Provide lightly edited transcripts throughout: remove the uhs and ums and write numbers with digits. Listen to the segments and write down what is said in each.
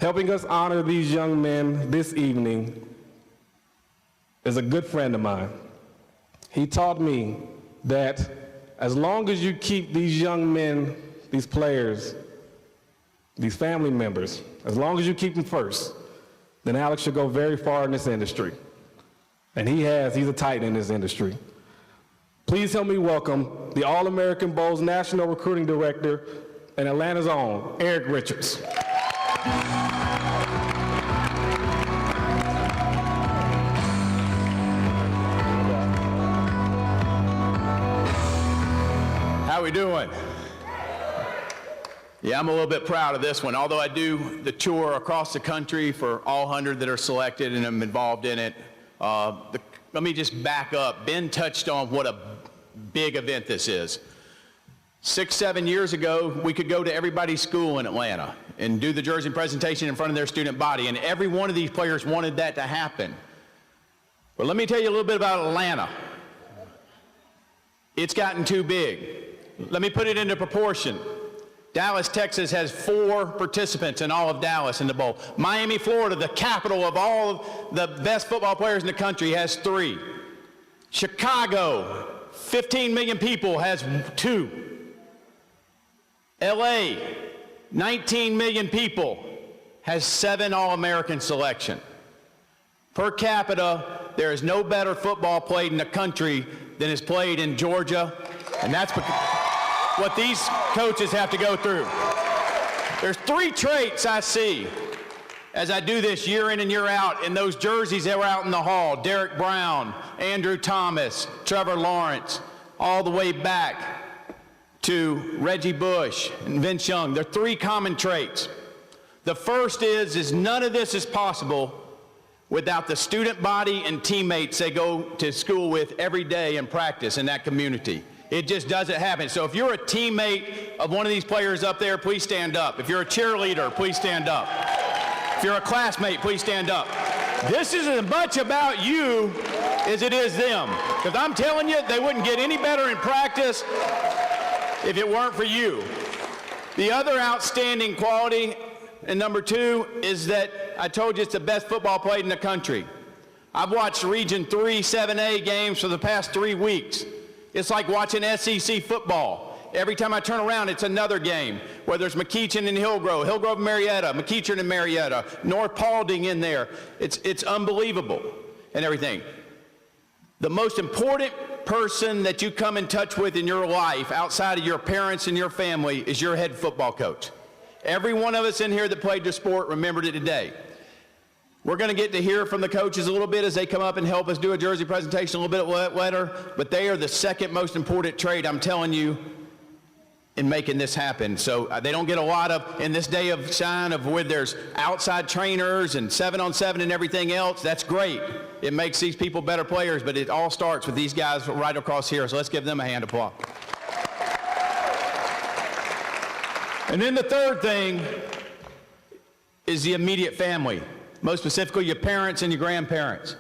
Helping us honor these young men this evening is a good friend of mine. He taught me that as long as you keep these young men, these players, these family members, as long as you keep them first, then Alex should go very far in this industry. And he's a titan in this industry. Please help me welcome the All-American Bowl's National Recruiting Director and Atlanta's own, Eric Richards. How we doing? Yeah, I'm a little bit proud of this one. Although I do the tour across the country for all 100 that are selected and I'm involved in it, let me just back up. Ben touched on what a big event this is. 6, 7 years ago, we could go to everybody's school in Atlanta and do the jersey presentation in front of their student body, and every one of these players wanted that to happen. But let me tell you a little bit about Atlanta. It's gotten too big. Let me put it into proportion. Dallas, Texas has 4 participants in all of Dallas in the bowl. Miami, Florida, the capital of all of the best football players in the country, has 3. Chicago, 15 million people, has 2. LA, 19 million people, has 7 All-American selection. Per capita, there is no better football played in the country than is played in Georgia, and that's what these coaches have to go through. There's 3 traits I see as I do this year in and year out in those jerseys that were out in the hall. Derek Brown, Andrew Thomas, Trevor Lawrence, all the way back to Reggie Bush and Vince Young. There are 3 common traits. The first is none of this is possible without the student body and teammates they go to school with every day and practice in that community. It just doesn't happen. So if you're a teammate of one of these players up there, please stand up. If you're a cheerleader, please stand up. If you're a classmate, please stand up. This is as much about you as it is them. Because I'm telling you, they wouldn't get any better in practice if it weren't for you. The other outstanding quality, and number 2, is that I told you it's the best football played in the country. I've watched Region 3 7A games for the past 3 weeks. It's like watching SEC football. Every time I turn around, it's another game, whether it's McEachin and Hillgrove, Hillgrove and Marietta, McEachin and Marietta, North Paulding in there. It's unbelievable and everything. The most important person that you come in touch with in your life outside of your parents and your family is your head football coach. Every one of us in here that played the sport remembered it today. We're going to get to hear from the coaches a little bit as they come up and help us do a jersey presentation a little bit later, but they are the second most important trait, I'm telling you, in making this happen. So they don't get a lot of, in this day of shine of where there's outside trainers and 7-on-7 and everything else, that's great. It makes these people better players, but it all starts with these guys right across here, so let's give them a hand of applause. And then the third thing is the immediate family. Most specifically, your parents and your grandparents.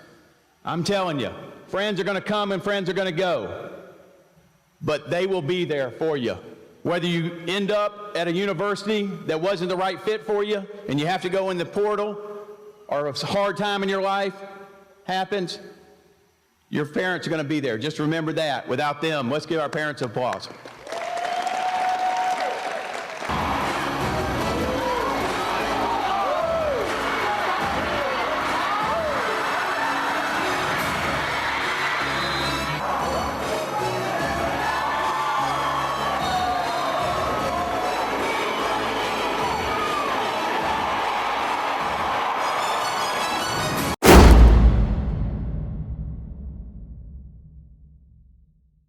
I'm telling you, friends are going to come and friends are going to go, but they will be there for you. Whether you end up at a university that wasn't the right fit for you and you have to go in the portal, or a hard time in your life happens, your parents are going to be there. Just remember that. Without them, let's give our parents applause.